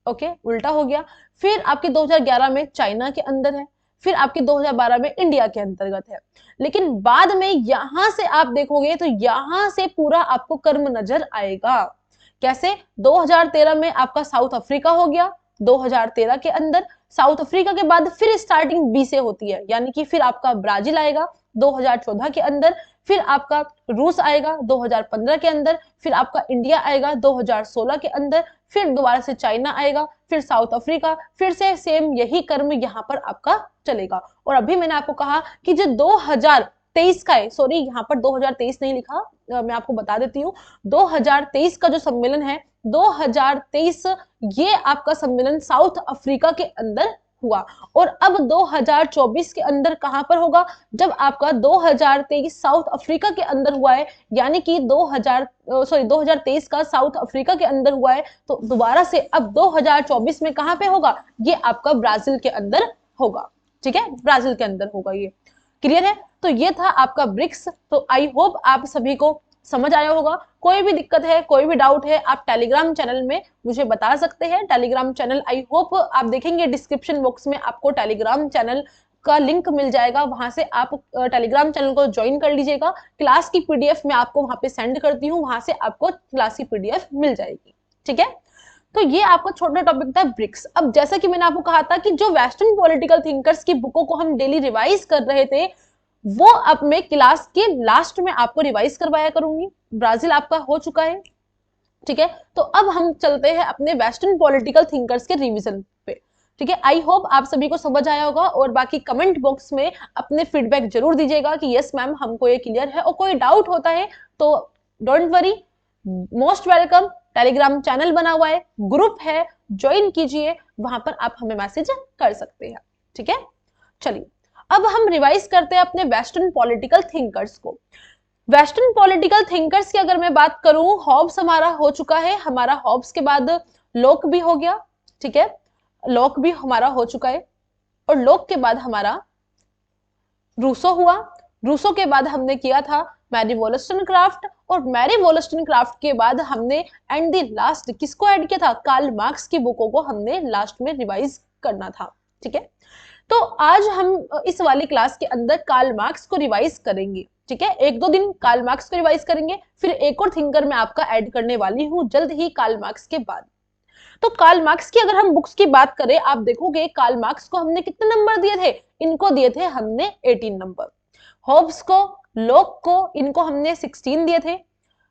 ओके, उल्टा हो गया। फिर आपके 2011 में चाइना के अंदर है, फिर आपके 2012 में इंडिया के अंतर्गत है। लेकिन बाद में यहां से आप देखोगे तो यहां से पूरा आपको कर्म नजर आएगा। कैसे, 2013 में आपका साउथ अफ्रीका हो गया, 2013 के अंदर साउथ अफ्रीका के बाद फिर स्टार्टिंग बी से होती है, यानी कि फिर आपका ब्राजील आएगा 2014 के अंदर, फिर आपका रूस आएगा 2015 के अंदर, फिर आपका इंडिया आएगा 2016 के अंदर, फिर दोबारा से चाइना आएगा, फिर साउथ अफ्रीका, फिर से सेम यही कर्म यहाँ पर आपका चलेगा। और अभी मैंने आपको कहा कि जो 2023 का है, सॉरी यहाँ पर 2023 नहीं लिखा, मैं आपको बता देती हूँ, 2023 का जो सम्मेलन है, 2023 ये आपका सम्मेलन साउथ अफ्रीका के अंदर हुआ। और अब 2024 के अंदर कहां पर होगा, जब आपका 2023 साउथ अफ्रीका के अंदर हुआ है, यानी कि 2023 का साउथ अफ्रीका के अंदर हुआ है, तो दोबारा से अब 2024 में कहां पे होगा, ये आपका ब्राजील के अंदर होगा। ठीक है, ब्राजील के अंदर होगा। ये क्लियर है, तो ये था आपका ब्रिक्स। तो आई होप आप सभी को समझ आया होगा। कोई भी दिक्कत है, कोई भी डाउट है, आप टेलीग्राम चैनल में मुझे बता सकते हैं। टेलीग्राम चैनल आई होप आप देखेंगे डिस्क्रिप्शन बॉक्स में आपको टेलीग्राम चैनल का लिंक मिल जाएगा, वहां से आप टेलीग्राम चैनल को ज्वाइन कर लीजिएगा। क्लास की पीडीएफ मैं आपको वहां पे सेंड करती हूँ, वहां से आपको क्लास की पीडीएफ मिल जाएगी। ठीक है, तो ये आपका छोटा टॉपिक था ब्रिक्स। अब जैसा कि मैंने आपको कहा था कि जो वेस्टर्न पॉलिटिकल थिंकर्स की बुकों को हम डेली रिवाइज कर रहे थे, वो अब मैं क्लास के लास्ट में आपको रिवाइज करवाया करूंगी। ब्राजील आपका हो चुका है, ठीक है, तो अब हम चलते हैं अपने वेस्टर्न पॉलिटिकल थिंकर्स के रिवीजन पे। ठीक है, आई होप आप सभी को समझ आया होगा। और बाकी कमेंट बॉक्स में अपने फीडबैक जरूर दीजिएगा कि यस मैम हमको ये क्लियर है, और कोई डाउट होता है तो don't worry, most welcome. Telegram channel बना हुआ है, ग्रुप है, ज्वाइन कीजिए, वहां पर आप हमें मैसेज कर सकते हैं। ठीक है, चलिए अब हम रिवाइज करते हैं अपने वेस्टर्न पॉलिटिकल थिंकर्स को। वेस्टर्न पॉलिटिकल थिंकर्स की अगर मैं बात करूं, हॉब्स हमारा हो चुका है, हमारा हॉब्स के बाद लॉक भी हो गया। ठीक है, लॉक भी हमारा हो चुका है, और लॉक के बाद हमारा रूसो हुआ। रूसो के बाद हमने किया था मैरी वॉलस्टनक्राफ्ट, और मैरी वॉलस्टनक्राफ्ट के बाद हमने एंड द लास्ट किसको ऐड किया था, कार्ल मार्क्स की बुकों को हमने लास्ट में रिवाइज करना था। ठीक है, तो आज हम इस वाली क्लास के अंदर कार्ल मार्क्स को रिवाइज करेंगे। ठीक है, एक दो दिन कार्ल मार्क्स को रिवाइज करेंगे, फिर एक और थिंकर मैं आपका ऐड करने वाली हूं जल्द ही कार्ल मार्क्स के बाद। तो कार्ल मार्क्स की अगर हम बुक्स की बात करें, आप देखोगे कार्ल मार्क्स को हमने कितने नंबर दिए थे, इनको दिए थे हमने 18 नंबर। हॉब्स को, लॉक को, इनको हमने 16 दिए थे।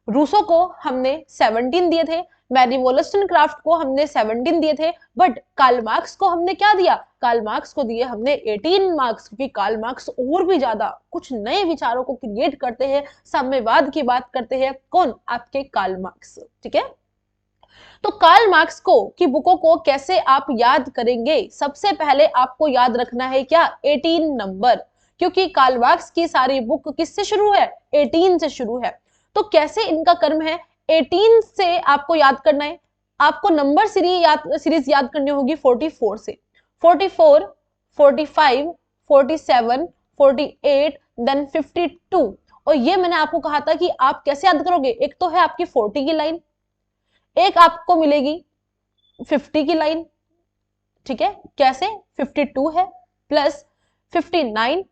रूसो को हमने 17 दिए थे। मैरी वॉलस्टनक्राफ्ट को हमने 17 दिए थे। बट कार्ल मार्क्स को हमने क्या दिया, कार्ल मार्क्स को दिए हमने 18 मार्क्स, क्योंकि कार्ल मार्क्स और भी ज्यादा कुछ नए विचारों को क्रिएट करते हैं, साम्यवाद की बात करते हैं। कौन, आपके कार्ल मार्क्स। ठीक है, तो कार्ल मार्क्स को की बुकों को कैसे आप याद करेंगे, सबसे पहले आपको याद रखना है क्या, 18 नंबर, क्योंकि कार्ल मार्क्स की सारी बुक किससे शुरू है, 18 से शुरू है। तो कैसे इनका कर्म है, 18 से आपको याद करना है। आपको नंबर सीरीज याद करनी होगी 44 से, 44, 45, 47, 48, देन 52। और ये मैंने आपको कहा था कि आप कैसे याद करोगे, एक तो है आपकी 40 की लाइन, एक आपको मिलेगी 50 की लाइन। ठीक है, कैसे, 52 है प्लस 59,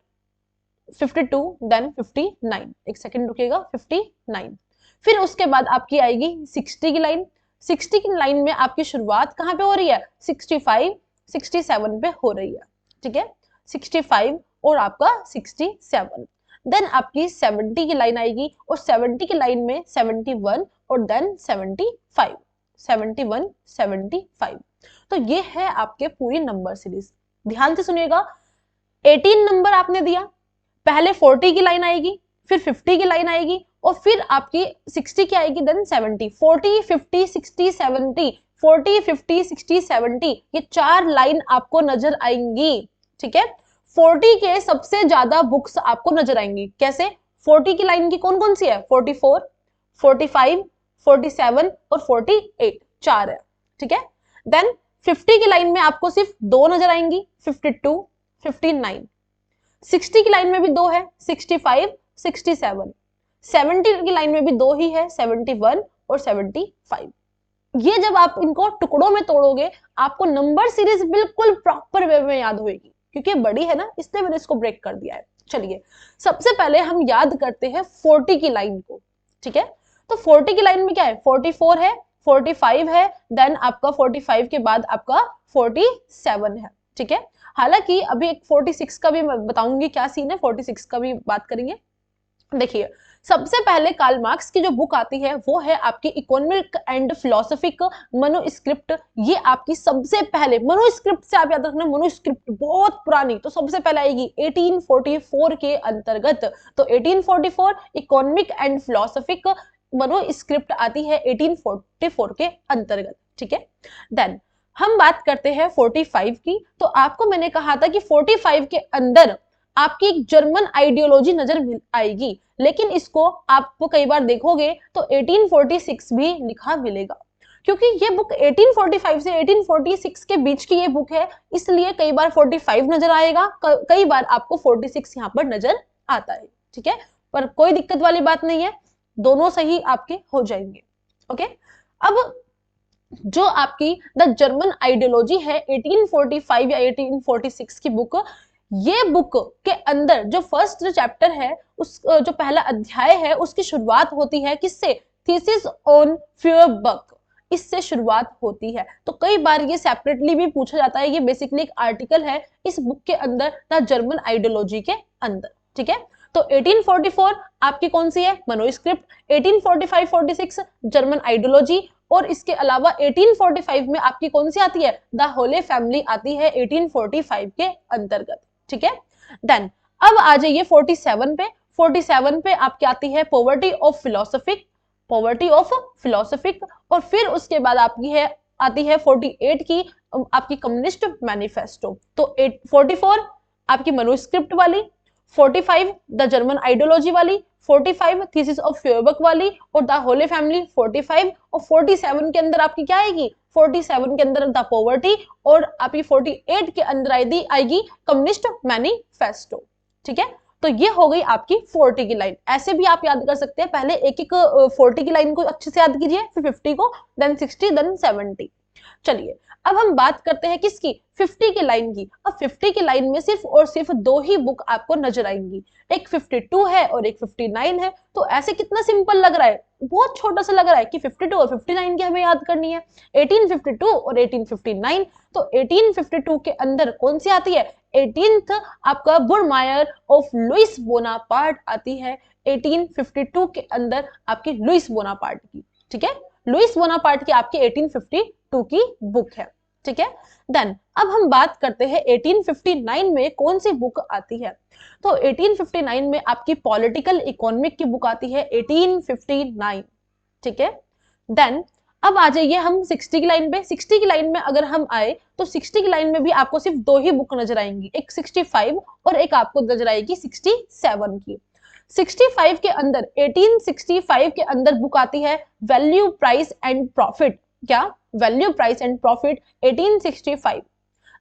52 देन 59, एक सेकंड रुकिएगा, 59। फिर उसके बाद आपकी आएगी 60 की लाइन। 60 की लाइन में आपकी शुरुआत कहां पे हो रही है, 65, 67 पे हो रही है। ठीक है, 65 और आपका 67। देन आपकी 70 की लाइन आएगी, और 70 की लाइन में 71 और देन 75, 71, 75। तो ये है आपके पूरी नंबर सीरीज। ध्यान से सुनिएगा, 18 नंबर आपने दिया, पहले 40 की लाइन आएगी, फिर 50 की लाइन आएगी, और फिर आपकी 60 की आएगी, देन 70। 40, 50, 60, 70, 40, 50, 60, 70, ये चार लाइन आपको नजर आएंगी। ठीक है, 40 के सबसे ज्यादा बुक्स आपको नजर आएंगी। कैसे, 40 की लाइन की कौन कौन सी है, 44, 45, 47 और 48, चार है। ठीक है, देन 50 की लाइन में आपको सिर्फ दो नजर आएंगी, 52, 59। 60 की लाइन में भी दो है, 65, 67। 70 की लाइन में भी दो ही है, 71 और 75। ये जब आप इनको टुकड़ों में तोड़ोगे, आपको नंबर सीरीज बिल्कुल प्रॉपर वे में याद होगी, क्योंकि बड़ी है ना, इसलिए मैंने इसको ब्रेक कर दिया है। चलिए, सबसे पहले हम याद करते हैं 40 की लाइन को। ठीक है, तो 40 की लाइन में क्या है, 44 है, 45 है, देन आपका 45 के बाद आपका 47 है। ठीक है, हालांकि अभी एक 46 का भी मैं बताऊंगी क्या सीन है, 46 का भी बात करेंगे। देखिए, सबसे पहले कार्ल मार्क्स की जो बुक आती है वो है आपकी इकोनॉमिक एंड फिलोसफिक मनुस्क्रिप्ट। ये आपकी सबसे पहले मनुस्क्रिप्ट से आप याद रखना, मनुस्क्रिप्ट बहुत पुरानी, तो सबसे पहले आएगी 1844 के अंतर्गत। तो 1844 इकोनॉमिक एंड फिलोसफिक मनुस्क्रिप्ट आती है 1844 के अंतर्गत। ठीक है, देन हम बात करते हैं 45 की। तो आपको मैंने कहा था कि 45 के अंदर आपकी एक जर्मन आइडियोलॉजी नजर आएगी, लेकिन इसको आपको कई बार देखोगे तो 1846 भी लिखा मिलेगा, क्योंकि ये बुक 1845 से 1846 के बीच की ये बुक है, इसलिए कई बार 45 नजर आएगा, कई बार आपको 46 यहाँ पर नजर आता है। ठीक है, पर कोई दिक्कत वाली बात नहीं है, दोनों सही आपके हो जाएंगे। ओके, अब जो आपकी द जर्मन आइडियोलॉजी है 1845 या 1846 की बुक, ये बुक के अंदर जो फर्स्ट चैप्टर है, उस जो पहला अध्याय है, उसकी शुरुआत होती है किससे, थीसिस ऑन फ्यूरबक, इससे शुरुआत होती है। तो कई बार ये सेपरेटली भी पूछा जाता है, ये बेसिकली एक आर्टिकल है इस बुक के अंदर, द जर्मन आइडियोलॉजी के अंदर। ठीक है, तो 1844 आपकी कौन सी है, मनोस्क्रिप्ट, 1845-46 जर्मन आइडियोलॉजी, और इसके अलावा 1845 में आपकी कौन सी आती है, द होले फैमिली आती है 1845 के अंतर्गत, ठीक है। देन अब आ जाइए 47 पे। 47 पे आपकी आती है poverty of philosophic, poverty of philosophic, और फिर उसके बाद आपकी है आती है 48 की आपकी कम्युनिस्ट मैनिफेस्टो। तो 44 आपकी मनुस्क्रिप्ट वाली, 45 द जर्मन आइडियोलॉजी वाली, 45 थीसिस ऑफ फ्यूबक वाली, और द होले फैमिली 45, और 47 के अंदर आपकी क्या आएगी, 47 के अंदर द पॉवर्टी, और आपकी 48 के अंदर आएगी कम्युनिस्ट मैनिफेस्टो, ठीक है। तो ये हो गई आपकी 40 की लाइन। ऐसे भी आप याद कर सकते हैं, पहले एक एक 40 की लाइन को अच्छे से याद कीजिए, फिर 50 को, देन 60, देन 70। चलिए अब हम बात करते हैं किसकी, 50 की लाइन की। अब 50 की लाइन में सिर्फ और सिर्फ दो ही बुक आपको नजर आएंगी, एक 52 है और एक 59 है। तो ऐसे कितना सिंपल लग रहा है, बहुत छोटा सा लग रहा है कि 52 और 59 की हमें याद करनी है, 1852 और 1859। तो 1852 के अंदर कौन सी आती है, 18th आपका बुरमायर ऑफ लुइस बोनापार्ट आती है 1852 के अंदर आपकी लुइस बोनापार्ट की, ठीक है। लुइस बोनापार्ट की आपकी 1852 की बुक है, ठीक है। देन अब हम बात करते हैं 1859 में कौन सी बुक आती है। तो 1859 में आपकी पॉलिटिकल इकोनॉमिक की बुक आती है 1859, ठीक है। देन अब आ जाइए हम 60 की लाइन पे। 60 की लाइन में अगर हम आए तो 60 की लाइन में भी आपको सिर्फ दो ही बुक नजर आएंगी, एक 65 और एक आपको नजर आएगी 67 की। 65 के अंदर 1865 के अंदर बुक आती है वैल्यू प्राइस एंड प्रॉफिट, क्या, value price and profit 1865।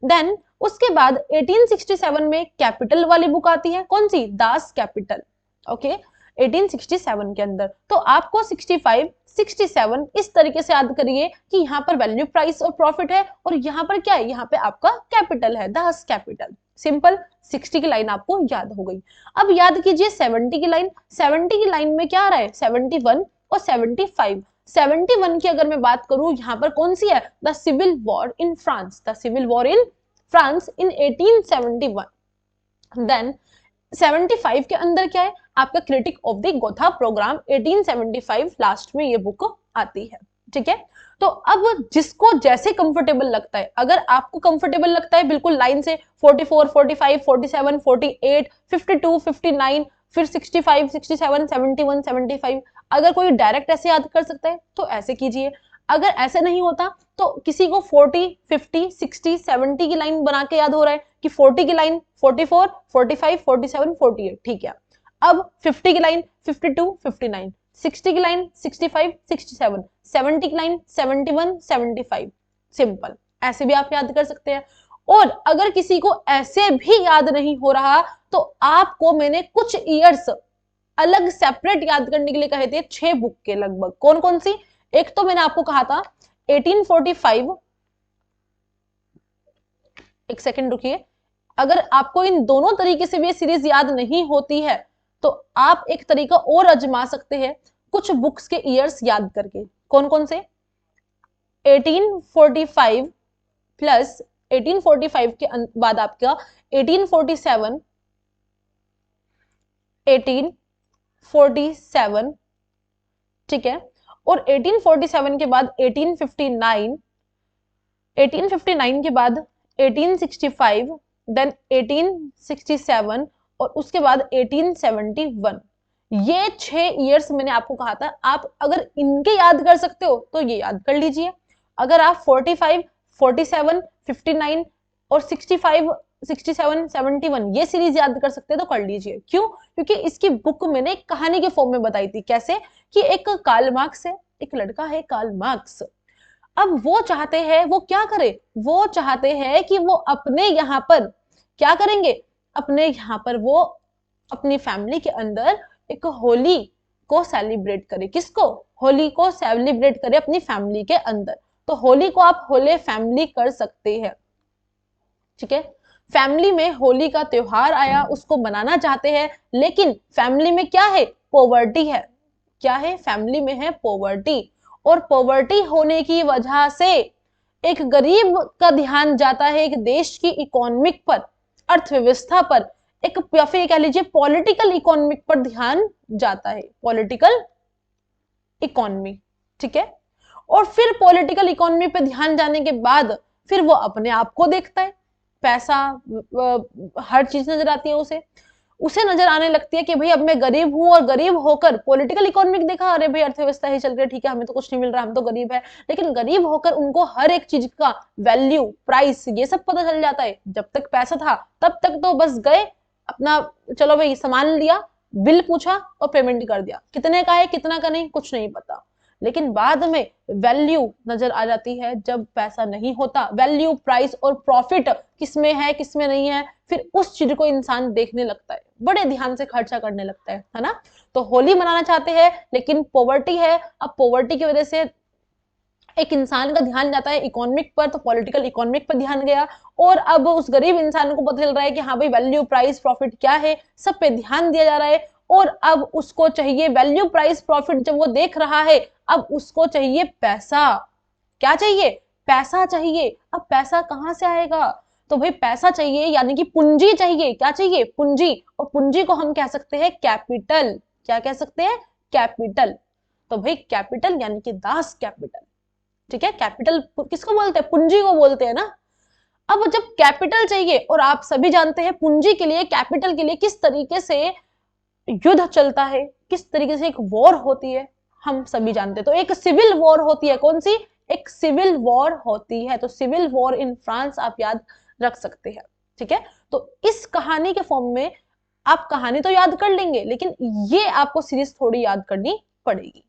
Then उसके बाद 1867 में कैपिटल वाली बुक आती है, कौन सी, दास कैपिटल, ओके 1867 के अंदर। तो आपको 65 67 इस तरीके से याद करिए कि यहाँ पर वैल्यू प्राइस और प्रॉफिट है और यहाँ पर क्या है, यहाँ पे आपका कैपिटल है, दास कैपिटल। सिंपल, 60 की लाइन आपको याद हो गई। अब याद कीजिए 70 की लाइन। 70 की लाइन में क्या आ रहा है, 71 और 75। 71 की अगर मैं बात करूं, यहाँ पर कौन सी है, the civil war in France, the civil war in France in 1871। Then 75 के अंदर क्या है, आपका critique of the Gotha programme 1875 last में ये बुक आती है, ठीक है। तो अब जिसको जैसे कंफर्टेबल लगता है, अगर आपको कंफर्टेबल लगता है बिल्कुल लाइन से 44, 45, 47, 48, 52, 59, फिर 65, 67, 71, 75, अगर कोई डायरेक्ट ऐसे याद कर सकता है तो ऐसे कीजिए। अगर ऐसे नहीं होता तो किसी को 40, 50, 60, 70 की लाइन बना के याद हो रहा है कि 40 की लाइन 44, 45, 47, 48, ठीक है। अब 50 की लाइन 52, 59, 60 की लाइन 65, 67, 70 की लाइन 71, 75, सिंपल, ऐसे भी आप याद कर सकते हैं। और अगर किसी को ऐसे भी याद नहीं हो रहा तो आपको मैंने कुछ ईयर्स अलग सेपरेट याद करने के लिए कहे थे, 6 बुक के लगभग। कौन कौन सी, एक तो मैंने आपको कहा था 1845, एक सेकंड रुकिए, अगर आपको इन दोनों तरीके से भी ये सीरीज याद नहीं होती है तो आप एक तरीका और आजमा सकते हैं, कुछ बुक्स के ईयर्स याद करके। कौन कौन से, 1845 प्लस 1845 के बाद आपका 1847, 1847, ठीक है, और 1847 के बाद 1859, 1859 के बाद 1865, देन 1867 और उसके बाद 1871। ये 6 ईयर्स मैंने आपको कहा था, आप अगर इनके याद कर सकते हो तो ये याद कर लीजिए। अगर आप 45, 47, 59 और 65, 67, 71 ये सीरीज याद कर सकते हैं तो कर लीजिए। क्यों, क्योंकि इसकी बुक मैंने कहानी के फॉर्म में बताई थी। कैसे कि एक कार्ल मार्क्स है, एक लड़का है कार्ल मार्क्स, अब वो चाहते हैं, वो क्या करे, वो चाहते हैं कि वो अपने यहाँ पर क्या करेंगे, अपने यहाँ पर वो अपनी फैमिली के अंदर एक होली को सेलिब्रेट करे। किसको, होली को सेलिब्रेट करे अपनी फैमिली के अंदर। तो होली को आप होले फैमिली कर सकते हैं, ठीक है। फैमिली में होली का त्योहार आया, उसको मनाना चाहते हैं, लेकिन फैमिली में क्या है, पॉवर्टी है। क्या है, फैमिली में है पॉवर्टी, और पॉवर्टी होने की वजह से एक गरीब का ध्यान जाता है एक देश की इकोनॉमिक पर, अर्थव्यवस्था पर, एक या फिर कह लीजिए पॉलिटिकल इकोनॉमिक पर ध्यान जाता है, पॉलिटिकल इकोनॉमी, ठीक है। और फिर पॉलिटिकल इकोनॉमी पे ध्यान जाने के बाद फिर वो अपने आप को देखता है, पैसा हर चीज नजर आती है उसे नजर आने लगती है कि भाई अब मैं गरीब हूं, और गरीब होकर पॉलिटिकल इकोनॉमिक देखा, अरे भाई अर्थव्यवस्था ही चल रही है, ठीक है, हमें तो कुछ नहीं मिल रहा, हम तो गरीब है, लेकिन गरीब होकर उनको हर एक चीज का वैल्यू, प्राइस, ये सब पता चल जाता है। जब तक पैसा था तब तक तो बस गए अपना, चलो भाई सामान लिया, बिल पूछा और पेमेंट कर दिया, कितने का है कितना का नहीं कुछ नहीं पता। लेकिन बाद में वैल्यू नजर आ जाती है जब पैसा नहीं होता, वैल्यू, प्राइस और प्रॉफिट किसमें है किसमें नहीं है, फिर उस चीज को इंसान देखने लगता है, बड़े ध्यान से खर्चा करने लगता है ना। तो होली मनाना चाहते हैं लेकिन पॉवर्टी है, अब पॉवर्टी की वजह से एक इंसान का ध्यान जाता है इकोनॉमिक पर, तो पॉलिटिकल इकोनॉमिक पर ध्यान गया, और अब उस गरीब इंसान को पता चल रहा है कि हाँ भाई वैल्यू, प्राइस, प्रॉफिट क्या है, सब पे ध्यान दिया जा रहा है, और अब उसको चाहिए वैल्यू, प्राइस, प्रॉफिट। जब वो देख रहा है अब उसको चाहिए पैसा। क्या चाहिए? पैसा चाहिए। अब पैसा कहां से आएगा? तो भाई पैसा चाहिए, यानी कि पूंजी चाहिए। क्या चाहिए? पूंजी। और पूंजी को हम कह सकते हैं कैपिटल। क्या कह सकते हैं? कैपिटल। तो भाई कैपिटल यानी कि दास कैपिटल, ठीक है। कैपिटल किसको बोलते हैं? पूंजी को बोलते हैं ना। अब जब कैपिटल चाहिए, और आप सभी जानते हैं पूंजी के लिए, कैपिटल के लिए किस तरीके से युद्ध चलता है, किस तरीके से एक वॉर होती है, हम सभी जानते हैं। तो एक सिविल वॉर होती है। कौन सी? एक सिविल वॉर होती है। तो सिविल वॉर इन फ्रांस आप याद रख सकते हैं, ठीक है। तो इस कहानी के फॉर्म में आप कहानी तो याद कर लेंगे, लेकिन ये आपको सीरीज थोड़ी याद करनी पड़ेगी,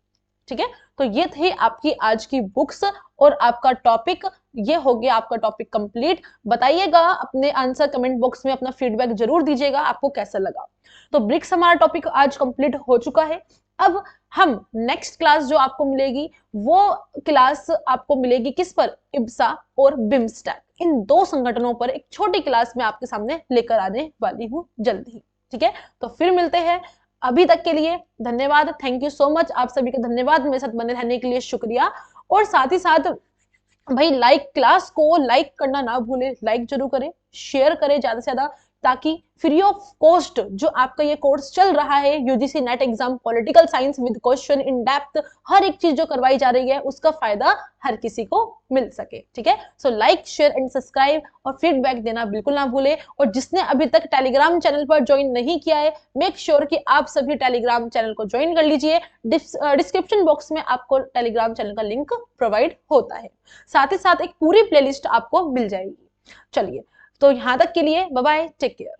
ठीक है। तो ये थी आपकी आज की बुक्स और आपका टॉपिक, ये हो गया आपका टॉपिक कंप्लीट। बताइएगा अपने आंसर कमेंट बॉक्स में, अपना फीडबैक जरूर दीजिएगा आपको कैसा लगा। तो ब्रिक्स हमारा टॉपिक आज कंप्लीट हो चुका है। अब हम नेक्स्ट क्लास जो आपको मिलेगी, वो क्लास आपको मिलेगी किस पर? इब्सा और बिम्स्टैक, इन दो संगठनों पर एक छोटी क्लास में आपके सामने लेकर आने वाली हूं जल्द ही, ठीक है। तो फिर मिलते हैं। अभी तक के लिए धन्यवाद, थैंक यू सो मच। आप सभी का धन्यवाद मेरे साथ बने रहने के लिए, शुक्रिया। और साथ ही साथ भाई क्लास को लाइक करना ना भूले, लाइक जरूर करें, शेयर करें ज्यादा से ज्यादा, ताकि फ्री ऑफ कॉस्ट जो आपका ये कोर्स चल रहा है, UGC NET exam political science with question in depth, हर एक चीज जो करवाई जा रही है उसका फायदा हर किसी को मिल सके, ठीक है। So like, share and subscribe, और फीडबैक देना बिल्कुल ना भूले। और जिसने अभी तक टेलीग्राम चैनल पर ज्वाइन नहीं किया है, मेक श्योर कि आप सभी टेलीग्राम चैनल को ज्वाइन कर लीजिए। डिस्क्रिप्शन बॉक्स में आपको टेलीग्राम चैनल का लिंक प्रोवाइड होता है, साथ ही साथ एक पूरी प्लेलिस्ट आपको मिल जाएगी। चलिए, तो यहां तक के लिए बाय बाय, टेक केयर।